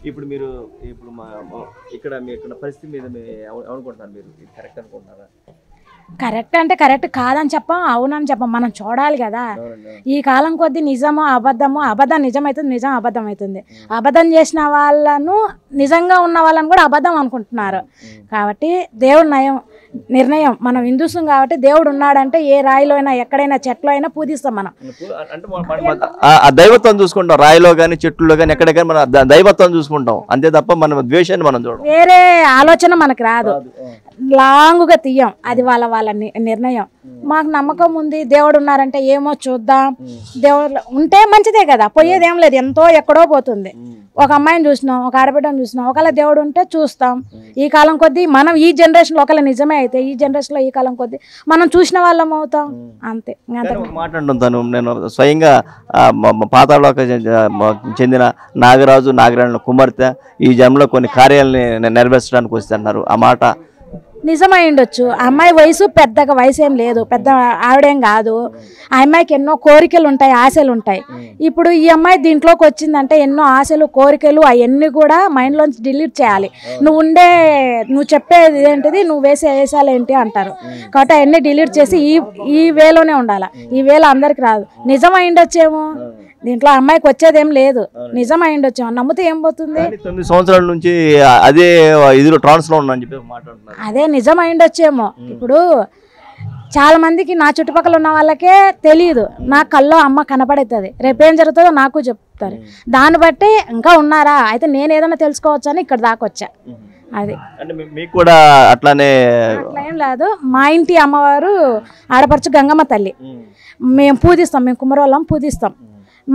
ఇప్పుడు మీరు ఇప్పుడు ఇక్కడ మీ ఇక్కడ పరిస్థితి మీద అనుకుంటున్నారు, మీరు ఇది కరెక్ట్ అనుకుంటున్నారా? కరెక్ట్ అంటే కరెక్ట్ కాదని చెప్పం, అవునని చెప్పం, మనం చూడాలి కదా. ఈ కాలం కొద్దీ నిజము అబద్ధము, అబద్ధం నిజమవుతుంది, నిజం అబద్ధం అవుతుంది. అబద్ధం చేసిన వాళ్ళను నిజంగా ఉన్న వాళ్ళని కూడా అబద్ధం అనుకుంటున్నారు. కాబట్టి దేవుడు నిర్ణయం, మనం హిందూసం కాబట్టి దేవుడు ఉన్నాడంటే ఏ రాయిలో అయినా ఎక్కడైనా చెట్లో అయినా పూజిస్తాం మనం. దైవత్వం చూసుకుంటాం, రాయిలో కానీ చెట్లలో కానీ ఎక్కడ కానీ మన దైవత్వం చూసుకుంటాం అంతే తప్ప మన ద్వేషాన్ని మనం చూడం. వేరే ఆలోచన మనకు రాదు, లాంగుగా తీయం, అది వాళ్ళ నిర్ణయం. మాకు నమ్మకం ఉంది దేవుడు ఉన్నారంటే ఏమో చూద్దాం, దేవుడు ఉంటే మంచిదే కదా, పోయేదేం లేదు, ఎంతో ఎక్కడో పోతుంది. ఒక అమ్మాయిని చూసినాం, ఒక ఆడబిడ్డను చూసినాం, ఒకవేళ దేవుడు ఉంటే చూస్తాం. ఈ కాలం కొద్దీ మనం ఈ జనరేషన్లో ఒకవేళ నిజమే అయితే ఈ జనరేషన్లో ఈ కాలం కొద్దీ మనం చూసిన వాళ్ళం అవుతాం అంతే. మాట్లాడుతాను నేను స్వయంగా పాతాళలోకి చెందిన నాగరాజు నాగరాజు కుమార్తె ఈ జన్మలో కొన్ని కార్యాలని నెరవేర్చడానికి వస్తే అన్నారు. ఆ మాట నిజమై ఉండొచ్చు. ఆ అమ్మాయి వయసు పెద్దగా వయసు ఏం లేదు, పెద్ద ఆవిడేం కాదు. ఆ అమ్మాయికి ఎన్నో కోరికలు ఉంటాయి, ఆశలు ఉంటాయి. ఇప్పుడు ఈ అమ్మాయి దీంట్లోకి వచ్చిందంటే ఎన్నో ఆశలు కోరికలు అవన్నీ కూడా మైండ్లోంచి డిలీట్ చేయాలి. నువ్వు చెప్పేది ఏంటిది, నువ్వు వేసే వేసాలు ఏంటి అంటారు. కాబట్టి అవన్నీ డిలీట్ చేసి ఈ వేలోనే ఉండాలి. ఈ వేలో అందరికి రాదు. నిజమై ఉండొచ్చేమో, దీంట్లో అమ్మాయికి వచ్చేదేం లేదు, నిజం అయిండొచ్చు, నమ్మితే ఏం పోతుంది. 9 సంవత్సరాల నుంచి అదే ఇదిలో ట్రాన్స్ లో ఉన్నా అని చెప్పి మాట్లాడుతున్నారు. అదే నిజం అయిండొచ్చేమో. ఇప్పుడు చాలా మందికి నా చుట్టుపక్కల ఉన్న వాళ్ళకే తెలియదు, నా కల్లో అమ్మ కనపడుతుంది, రేపేం జరుగుతుందో నాకు చెప్తారు. దాన్ని బట్టి ఇంకా ఉన్నారా అయితే నేను ఏదైనా తెలుసుకోవచ్చు అని ఇక్కడ దాకా వచ్చా. అది మీకు కూడా అట్లానే అట్లా ఏం లేదు. మా ఇంటి అమ్మవారు ఆడపడుచు గంగమ్మ తల్లి, మేము పూజిస్తాం, మేము కుమ్మరోళ్ళం పూజిస్తాం.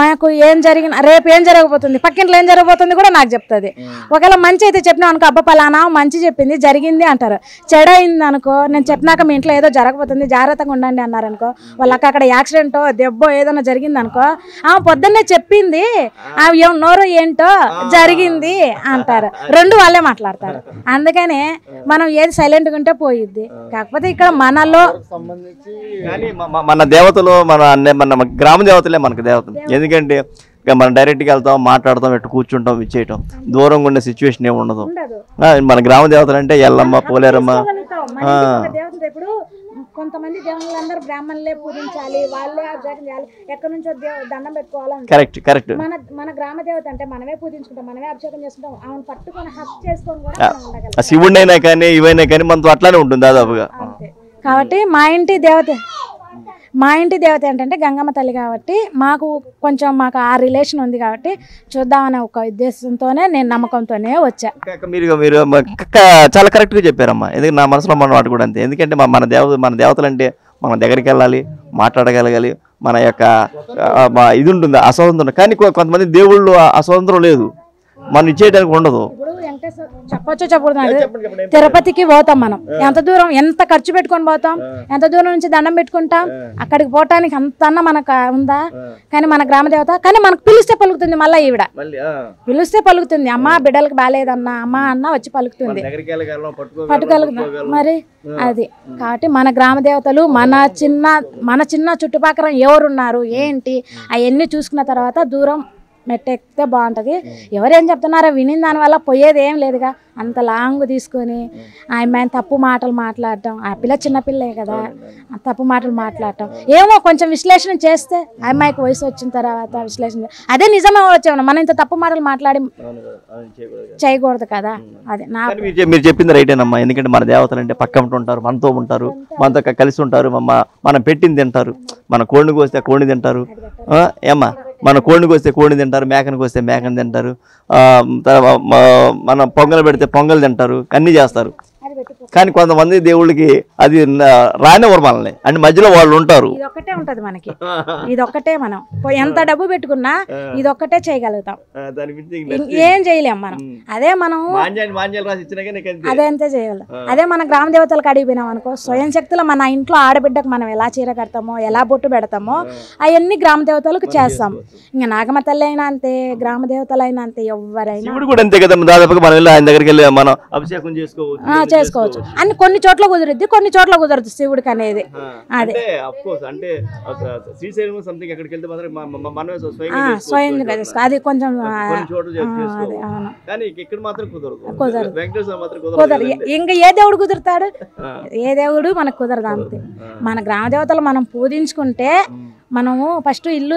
మాకు ఏం జరిగిన రేపు ఏం జరగబోతుంది, పక్కింట్లో ఏం జరగబోతుంది కూడా నాకు చెప్తుంది. ఒకవేళ మంచి అయితే చెప్పినా అనుకో, అబ్బా పలానా మంచి చెప్పింది జరిగింది అంటారు. చెడ అయింది అనుకో, నేను చెప్పినాక మీ ఇంట్లో ఏదో జరగబోతుంది జాగ్రత్తగా ఉండండి అన్నారనుకో, వాళ్ళకి అక్కడ యాక్సిడెంటో దెబ్బో ఏదైనా జరిగింది అనుకో, పొద్దున్నే చెప్పింది నోరు ఏంటో జరిగింది అంటారు. రెండు వాళ్ళే మాట్లాడతారు. అందుకని మనం ఏది సైలెంట్గా ఉంటే పోయిద్ది. కాకపోతే ఇక్కడ మనలో మన దేవతలు మన గ్రామ దేవతలే మనకు దేవతలు. ఎందుకంటే మనం డైరెక్ట్గా వెళ్తాం, మాట్లాడతాం, ఎట్టు కూర్చుంటాం, ఇచ్చేయటం, దూరంగా ఉండే సిచ్యువేషన్ ఏమి ఉండదు. మన గ్రామ దేవతలు అంటే ఎల్లమ్మ, పోలేరమ్మ. ఇప్పుడు కొంతమంది దేవుళ్ళందరూ బ్రాహ్మణులే పూజించాలి, వాళ్ళే అభిషేకం చేయాలి, ఎక్కడి నుంచో దండం పెట్టుకోవాలని. Correct correct. మన గ్రామ దేవత అంటే మనమే పూజించుకుంటాం, మనమే అభిషేకం చేసుకుంటాం, ఆమెను పట్టుకొని హక్ చేసుకొని కూడా శివుడైనా కానీ ఇవైనా కానీ మనతో అట్లానే ఉంటుంది దాదాపుగా. కాబట్టి మా ఇంటి దేవత ఏంటంటే గంగమ్మ తల్లి. కాబట్టి మాకు ఆ రిలేషన్ ఉంది కాబట్టి చూద్దామనే ఒక ఉద్దేశంతోనే, నేను నమ్మకంతోనే వచ్చా. మీరు చాలా కరెక్ట్గా చెప్పారమ్మా. ఎందుకంటే నా మనసులో మన మాట కూడా అంతే. ఎందుకంటే మన దేవతలు అంటే మన దగ్గరికి వెళ్ళాలి, మాట్లాడగలగాలి, మన యొక్క ఇది ఉంటుంది, అస్వతంత్రం. కానీ కొంతమంది దేవుళ్ళు అస్వతంత్రం లేదు, మనం ఇచ్చేయడానికి ఉండదు. చెప్పొచ్చు చెప్పకూడదు. తిరుపతికి పోతాం మనం, ఎంత దూరం, ఎంత ఖర్చు పెట్టుకొని పోతాం, ఎంత దూరం నుంచి దండం పెట్టుకుంటాం. అక్కడికి పోవటానికి అంతన్నా మనకు ఉందా? కానీ మన గ్రామ దేవత, కానీ మనకు పిలిస్తే పలుకుతుంది. మళ్ళీ ఈవిడ పిలిస్తే పలుకుతుంది. అమ్మ బిడ్డలకు బాగాలేదన్నా, అమ్మ అన్న వచ్చి పలుకుతుంది, పట్టుకెళ్ళ మరి అది. కాబట్టి మన గ్రామ దేవతలు మన చిన్న చుట్టుపక్కల ఎవరున్నారు ఏంటి అవన్నీ చూసుకున్న తర్వాత దూరం మెట్టెక్కితే బాగుంటుంది. ఎవరేం చెప్తున్నారో విని దానివల్ల పోయేది ఏం లేదుగా. అంత లాంగ్ తీసుకొని ఆ అమ్మాయిని తప్పు మాటలు మాట్లాడటం, ఆ పిల్ల చిన్నపిల్లే కదా, తప్పు మాటలు మాట్లాడటం, ఏమో కొంచెం విశ్లేషణ చేస్తే ఆ అమ్మాయికి వయసు వచ్చిన తర్వాత విశ్లేషణ అదే నిజమే వచ్చాము. మనం ఇంత తప్పు మాటలు మాట్లాడి చేయకూడదు కదా. అదే మీరు చెప్పింది రైటేనమ్మా. ఎందుకంటే మన దేవతలు అంటే పక్క ఉంటారు, మనతో ఉంటారు, మనతో కలిసి ఉంటారు, మనం పెట్టింది తింటారు. మన కోడిని కోస్తే కోడిని తింటారు, ఏమ్మా మన కోడికి వస్తే కోడిని తింటారు, మేకనికి వస్తే మేకని తింటారు, మన పొంగల్ పెడితే పొంగల్ తింటారు, అన్నీ చేస్తారు. కానీ కొంతమంది దేవుళ్ళకి అది రానివ్వరు మనల్ని, అంటే మధ్యలో వాళ్ళు ఉంటారు. ఇదొక్కటే ఉంటది మనకి, ఇదొక్కటే మనం ఎంత డబ్బు పెట్టుకున్నా ఇదొక్కటే చేయగలుగుతాం, ఏం చేయలేం మనం. అదే మనం అదే అంతే చేయగలం. అదే మన గ్రామ దేవతలకు అడిగిపోయినాం అనుకో, స్వయం శక్తులు మన ఇంట్లో ఆడబిడ్డకు మనం ఎలా చీర కడతామో, ఎలా బొట్టు పెడతామో అవన్నీ గ్రామ దేవతలకు చేస్తాం. ఇంకా నాగమ్మ తల్లి అయినా అంతే, గ్రామ దేవతలు అయినా అంతే, ఎవరైనా కూడా అంతే కదా. దాదాపుగా మనం వెళ్ళి ఆయన దగ్గరికి వెళ్ళి మనం అభిషేకం చేసుకోవచ్చు. అని కొన్ని చోట్ల కుదురుద్ది, కొన్ని చోట్ల కుదరదు శివుడికి అనేది. అది స్వయంగా చేసుకో, అది కొంచెం కుదరదు. ఇంకా ఏ దేవుడు కుదురుతాడు? ఏ దేవుడు మనకు కుదరదు. అంతే. మన గ్రామ దేవతలు మనం పూజించుకుంటే మనము ఫస్ట్ ఇల్లు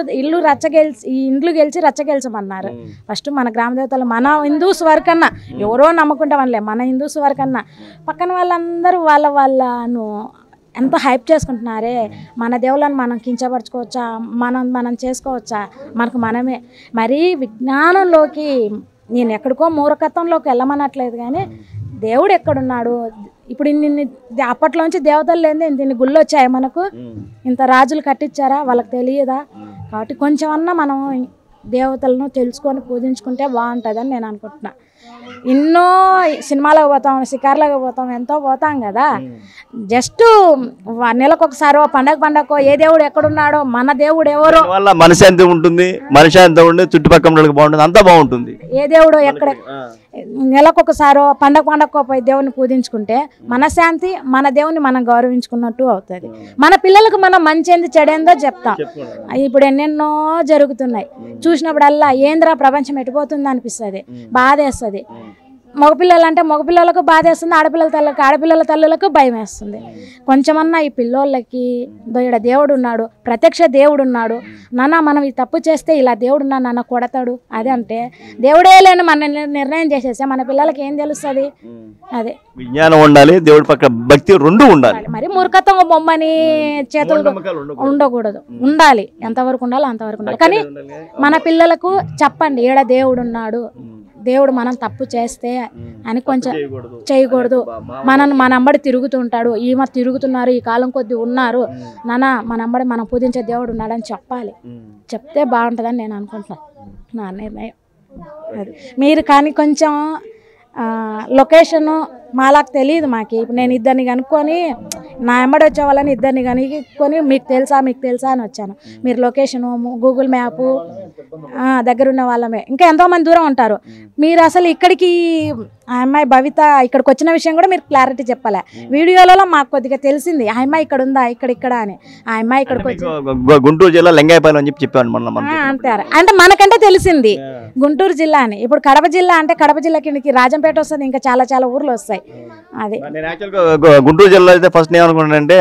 గెలిచి రచ్చ గెలిచమన్నారు. ఫస్ట్ మన గ్రామ దేవతలు మన హిందూస్ వరకన్నా, ఎవరో నమ్ముకుంటాం అనలే, మన హిందూస్ వరకన్నా పక్కన వాళ్ళందరూ వాళ్ళను ఎంత హైప్ చేసుకుంటున్నారే. మన దేవుళ్ళని మనం కించపరచుకోవచ్చా? మనం చేసుకోవచ్చా? మనకు మనమే. మరీ విజ్ఞానంలోకి నేను ఎక్కడికో మూర్ఖత్వంలోకి వెళ్ళమనట్లేదు, కానీ దేవుడు ఎక్కడున్నాడు? ఇప్పుడు ఇన్ని అప్పట్లోంచి దేవతలు లేని ఇన్ని గుళ్ళు వచ్చాయి మనకు, ఇంత రాజులు కట్టించారా? వాళ్ళకి తెలియదా? కాబట్టి కొంచెం అన్నా మనం దేవతలను తెలుసుకొని పూజించుకుంటే బాగుంటుందని నేను అనుకుంటున్నా. ఎన్నో సినిమాలకు పోతాం, షికార్లకు పోతాం, ఎంతో పోతాం కదా. జస్ట్ నెలకొకసారో పండగకో ఏ దేవుడు ఎక్కడున్నాడో, మన దేవుడు ఎవరో వల్ల మనశాంతి ఉంటుంది, మనశాంతి ఉండి చుట్టుపక్కల బాగుంటుంది, అంతా బాగుంటుంది. ఏ దేవుడు ఎక్కడ నెలకొకసారో పండగకో పోయి దేవుని పూజించుకుంటే మనశాంతి, మన దేవుని మనం గౌరవించుకున్నట్టు అవుతుంది. మన పిల్లలకు మనం మంచేంది చెడేందో చెప్తాం. ఇప్పుడు ఎన్నెన్నో జరుగుతున్నాయి, చూసినప్పుడల్లా ఏంద్రా ప్రపంచం ఎటుపోతుంది అనిపిస్తుంది, బాధేస్తుంది. మగపిల్లలకు బాధ వేస్తుంది, ఆడపిల్లల తల్లులకు భయం వేస్తుంది. కొంచెమన్నా ఈ పిల్లోళ్ళకి ఇక్కడ దేవుడు ఉన్నాడు, ప్రత్యక్ష దేవుడు ఉన్నాడు నాన్న, మనం ఈ తప్పు చేస్తే ఇలా దేవుడు నాన్న కొడతాడు అది అంటే దేవుడే లేని మన నిర్ణయం చేసేస్తే మన పిల్లలకి ఏం తెలుస్తుంది? అదే విజ్ఞానం ఉండాలి, దేవుడి పక్క భక్తి రెండు ఉండాలి. మరి మూర్ఖత్వం బొమ్మని చేతులు ఉండకూడదు, ఉండాలి. ఎంతవరకు ఉండాలో అంతవరకు ఉండాలి. కానీ మన పిల్లలకు చెప్పండి, ఈడ దేవుడు ఉన్నాడు, దేవుడు మనం తప్పు చేస్తే అని కొంచెం చేయకూడదు. మన అంబడి తిరుగుతుంటాడు, ఈమె తిరుగుతున్నారు, ఈ కాలం కొద్ది ఉన్నారు నాన్న, మన అంబడి మనం పూజించే దేవుడు ఉన్నాడని చెప్పాలి. చెప్తే బాగుంటుందని నేను అనుకుంటున్నాను, నా నిర్ణయం అది. మీరు కానీ కొంచెం లొకేషను మాలాకు తెలియదు. మాకు ఇప్పుడు నేను ఇద్దరిని కనుక్కొని, నా ఎంబడి వచ్చే వాళ్ళని ఇద్దరిని కనుక్కొని మీకు తెలుసా అని వచ్చాను. మీరు లొకేషను, గూగుల్ మ్యాపు దగ్గర ఉన్న వాళ్ళమే, ఇంకా ఎంతోమంది దూరం ఉంటారు. మీరు అసలు ఇక్కడికి ఆ అమ్మాయి భవిత ఇక్కడికి వచ్చిన విషయం కూడా మీరు క్లారిటీ చెప్పాలి. వీడియోలలో మాకు కొద్దిగా తెలిసింది, ఆ అమ్మాయి ఇక్కడ ఉందా, ఇక్కడ అని. ఆ అమ్మాయి ఇక్కడికి వచ్చి గుంటూరు జిల్లా లింగాయపాలెం అని చెప్పాను అంటారు. అంటే మనకంటే తెలిసింది గుంటూరు జిల్లా అని. ఇప్పుడు కడప జిల్లా అంటే కడప జిల్లా కిందకి రాజంపేట వస్తుంది, ఇంకా చాలా ఊర్లు వస్తాయి. అది గుంటూరు జిల్లా అయితే ఫస్ట్ ఏమనుకున్నానంటే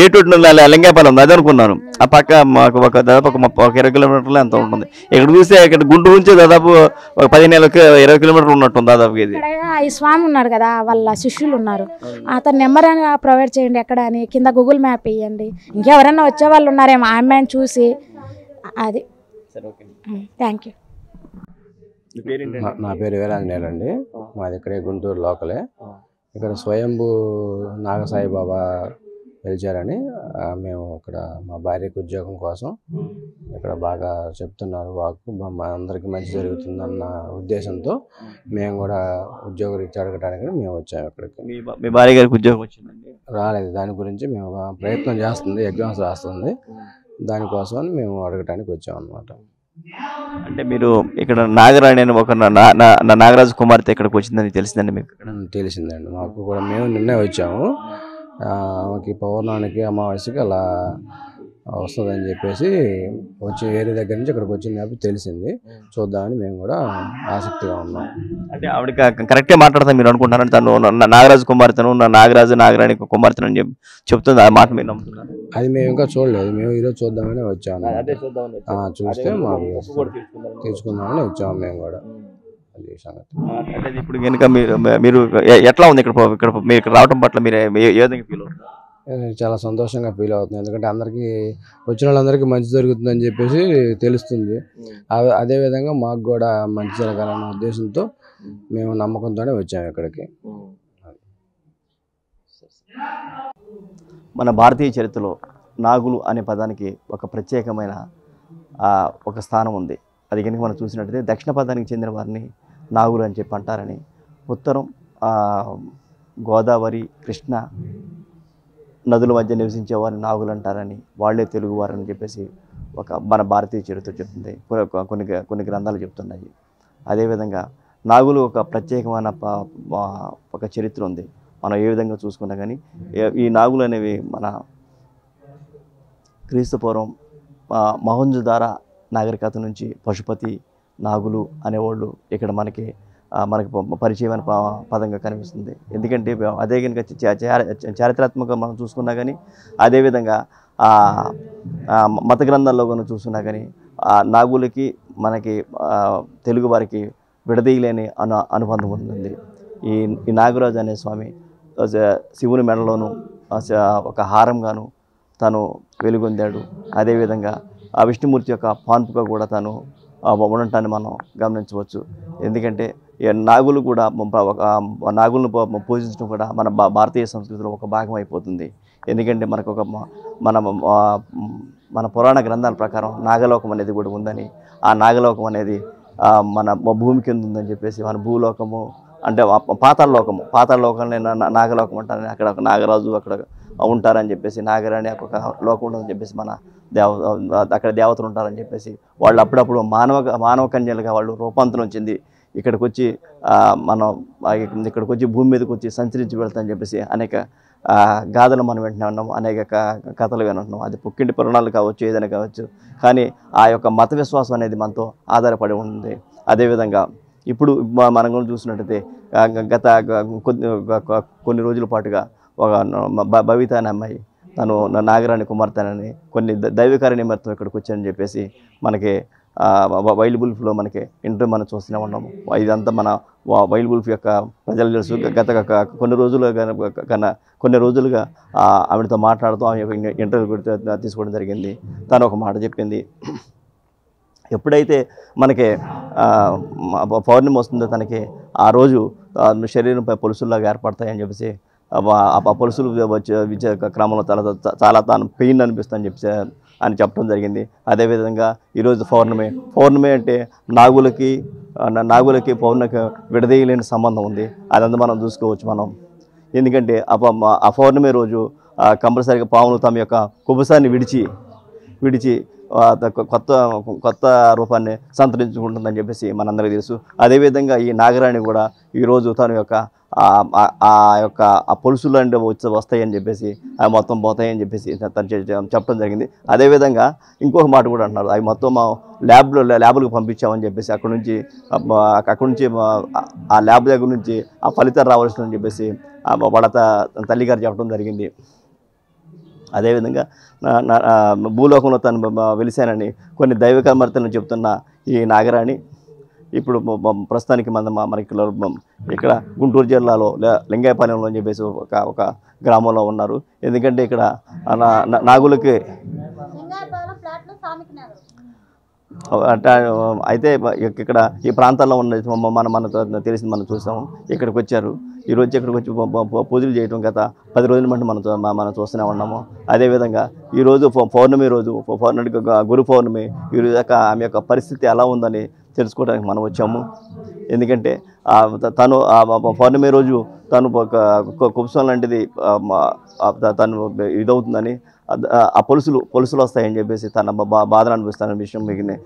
ఏటూరు లింగాయపాలెం ఉంది, అది అనుకున్నాను. ఆ పక్క మాకు దాదాపు ఒక 20 కిలోమీటర్లు ఎంత ఉంటుంది. ఇక్కడ చూస్తే ఇక్కడ గుంటూరు నుంచి దాదాపు 20 కిలోమీటర్లు ఉన్నట్టుంది దాదాపు. ఇది ఈ స్వామి ఉన్నారు కదా, వాళ్ళ శిష్యులు ఉన్నారు, అతని నెంబర్ అని ప్రొవైడ్ చేయండి ఎక్కడ అని, కింద గూగుల్ మ్యాప్ ఇవ్వండి. ఇంకెవరైనా వచ్చే వాళ్ళు ఉన్నారేమో ఆ అమ్మాయిని చూసి. అది థ్యాంక్ యూ. నా పేరు వీరాంజనేయులు అండి, మాది ఇక్కడే గుంటూరు లోకలే. ఇక్కడ స్వయంభూ నాగసాయిబాబా పిలిచారని మేము ఇక్కడ మా భార్యకు ఉద్యోగం కోసం ఇక్కడ బాగా చెప్తున్నారు. వాకు మా అందరికీ మంచి జరుగుతుందన్న ఉద్దేశంతో మేము కూడా ఉద్యోగం రీత్యా అడగడానికి మేము వచ్చాము ఇక్కడికి. మీ భార్య గారికి ఉద్యోగం వచ్చిందండి? రాలేదు. దాని గురించి మేము ప్రయత్నం చేస్తుంది, ఎగ్జామ్స్ రాస్తుంది, దానికోసం మేము అడగటానికి వచ్చాం అన్నమాట. అంటే మీరు ఇక్కడ నాగరాణి అని ఒక నాగరాజు కుమార్తె ఇక్కడికి వచ్చిందని తెలిసిందండి మీకు? తెలిసిందండి మాకు కూడా. మేము నిన్నే వచ్చాము. ఆమెకి పౌర్ణానికి అమావాస్యకి అలా వస్తుందని చెప్పేసి వచ్చి వేరే దగ్గర నుంచి ఇక్కడికి వచ్చింది కాబట్టి తెలిసింది. చూద్దామని మేము కూడా ఆసక్తిగా ఉన్నాం. అంటే ఆవిడ కరెక్ట్గా మాట్లాడతాను మీరు అనుకుంటున్నారని, తను నాగరాజు కుమార్తెను నాగరాణి కుమార్తెను అని చెప్తుంది, ఆ మాట మీరు నమ్ముతున్నారు? అది మేము ఇంకా చూడలేదు, మేము ఈరోజు చూద్దామని వచ్చాము. చూస్తే మాకు తీసుకుందామని వచ్చాము మేము కూడా. అది సంగతి. అంటే ఇప్పుడు కనుక మీరు ఎట్లా ఉంది ఇక్కడ మీరు రావడం పట్ల మీరు ఏ విధంగా ఫీల్ అవుతుంది? చాలా సంతోషంగా ఫీల్ అవుతుంది, ఎందుకంటే అందరికీ వచ్చిన వాళ్ళందరికీ మంచి జరుగుతుందని చెప్పేసి తెలుస్తుంది. అదేవిధంగా మాకు కూడా మంచి జరగాలన్న ఉద్దేశంతో మేము నమ్మకంతోనే వచ్చాము ఇక్కడికి. మన భారతీయ చరిత్రలో నాగులు అనే పదానికి ఒక ప్రత్యేకమైన ఒక స్థానం ఉంది. అది కనుక మనం చూసినట్టయితే దక్షిణ పదానికి చెందిన వారిని నాగులు అని చెప్పి అంటారని, ఉత్తరం గోదావరి కృష్ణ నదుల మధ్య నివసించే వారిని నాగులు అంటారని, వాళ్ళే తెలుగు వారని చెప్పేసి మన భారతీయ చరిత్ర చెప్తుంది, కొన్ని గ్రంథాలు చెప్తున్నాయి. అదేవిధంగా నాగులు ఒక ప్రత్యేకమైన ఒక చరిత్ర ఉంది. మనం ఏ విధంగా చూసుకున్నా కానీ ఈ నాగులు అనేవి మన క్రీస్తుపూర్వం మహంజుదార నాగరికత నుంచి పశుపతి నాగులు అనేవాళ్ళు ఇక్కడ మనకి పరిచయమైన పదంగా కనిపిస్తుంది. ఎందుకంటే అదే కనుక చారిత్రాత్మకంగా మనం చూసుకున్నా కానీ, అదేవిధంగా మత గ్రంథాల్లో కనుక చూసుకున్నా కానీ నాగులకి మనకి తెలుగు వారికి విడదీయలేని అనుబంధం ఉంటుంది. ఈ నాగరాజు అనే స్వామి శివుని మెడలోను ఒక హారంగాను తను వెలుగొందాడు. అదేవిధంగా ఆ విష్ణుమూర్తి యొక్క పాన్పుగా కూడా తను ఉండటాన్ని మనం గమనించవచ్చు. ఎందుకంటే నాగులు కూడా నాగులను పూజించడం కూడా మన భారతీయ సంస్కృతిలో ఒక భాగం అయిపోతుంది. ఎందుకంటే మనకు మన పురాణ గ్రంథాల ప్రకారం నాగలోకం అనేది కూడా ఉందని, ఆ నాగలోకం అనేది మన భూమి కింద ఉందని చెప్పేసి, మన భూలోకము అంటే పాతాళ లోకంలో నాగలోకం అంటారని, అక్కడ ఒక నాగరాజు అక్కడ ఉంటారని చెప్పేసి, నాగరాణి ఒక లోకం ఉంటుందని చెప్పేసి, మన అక్కడ దేవతలు ఉంటారని చెప్పేసి, వాళ్ళు అప్పుడప్పుడు మానవ కన్యలుగా వాళ్ళు రూపాంతరం చెంది ఇక్కడికి వచ్చి భూమి మీదకి వచ్చి సంచరించి వెళ్తామని చెప్పేసి అనేక గాథలు మనం వింటున్నా ఉన్నాము, అనేక కథలు వింటున్నాం. అది పుక్కింటి పురాణాలు కావచ్చు, ఏదైనా కావచ్చు. కానీ ఆ యొక్క మత విశ్వాసం అనేది మనతో ఆధారపడి ఉంది. అదేవిధంగా ఇప్పుడు మనం కూడా చూసినట్టయితే గత కొన్ని రోజుల పాటుగా ఒక భవిత అనే అమ్మాయి తను నాగరాణి కుమార్తెనని కొన్ని దైవకార్య నిమిత్తం ఇక్కడికి వచ్చానని చెప్పేసి మనకి వైల్డ్ బుల్ఫ్లో మనకి ఇంటర్వ్యూ మనం చూస్తూనే ఉన్నాము. ఇదంతా మన వైల్డ్ బుల్ఫ్ యొక్క ప్రజలు తెలుసు. గత కొన్ని రోజులుగా ఆవిడతో మాట్లాడుతూ ఆమె ఇంటర్వ్యూ తీసుకోవడం జరిగింది. తను ఒక మాట చెప్పింది, ఎప్పుడైతే మనకి పౌర్ణమి వస్తుందో తనకి ఆ రోజు శరీరంపై పొలుసుల్లాగా ఏర్పడతాయని చెప్పేసి, ఆ పొలుసులు వచ్చే క్రమంలో చాలా తాను పెయిన్ అనిపిస్తుందని చెప్పేసి అని చెప్పడం జరిగింది. అదేవిధంగా ఈరోజు పౌర్ణమి అంటే నాగులకి పౌర్ణమికి విడదీయలేని సంబంధం ఉంది. అదంతా మనం చూసుకోవచ్చు మనం. ఎందుకంటే ఆ పౌర్ణమి రోజు కంపల్సరీగా పాములు తమ యొక్క కుబుసాన్ని విడిచి కొత్త రూపాన్ని సంతరించుకుంటుందని చెప్పేసి మనందరికీ తెలుసు. అదేవిధంగా ఈ నాగరాణి కూడా ఈరోజు తన యొక్క ఆ పొలుసులు అంటే వస్తాయని చెప్పేసి, అవి మొత్తం పోతాయని చెప్పేసి చెప్పడం జరిగింది. అదేవిధంగా ఇంకొక మాట కూడా అంటున్నారు, అవి మొత్తం ల్యాబ్లకు పంపించామని చెప్పేసి, అక్కడ నుంచి ఆ ల్యాబ్ దగ్గర నుంచి ఆ ఫలితాలు రావాల్సిందని చెప్పేసి వాళ్ళ తల్లిగారు చెప్పడం జరిగింది. అదేవిధంగా భూలోకంలో తను వెలిశానని కొన్ని దైవకర్మర్తలను చెప్తున్న ఈ నాగరాణి ఇప్పుడు ప్రస్తుతానికి మనకి ఇక్కడ గుంటూరు జిల్లాలో లింగాయపాలెంలో అని చెప్పేసి ఒక గ్రామంలో ఉన్నారు. ఎందుకంటే ఇక్కడ నాగులకి అయితే ఇక్కడ ఈ ప్రాంతాల్లో ఉన్న మన తెలిసింది మనం చూసాము. ఇక్కడికి వచ్చారు. ఈరోజు ఇక్కడికి వచ్చి పూజలు చేయడం గత 10 రోజుల మటు మనం చూస్తూనే ఉన్నాము. అదేవిధంగా ఈరోజు పౌర్ణమి గురు పౌర్ణమి, ఈరోజు ఆమె యొక్క పరిస్థితి ఎలా ఉందని తెలుసుకోవడానికి మనం వచ్చాము. ఎందుకంటే తను పౌర్ణమి రోజు తను కుబ్సం లాంటిది తను ఇదవుతుందని, ఆ పొలుసులు వస్తాయని చెప్పేసి తన బాధను అనిపిస్తానని విషయం మీకు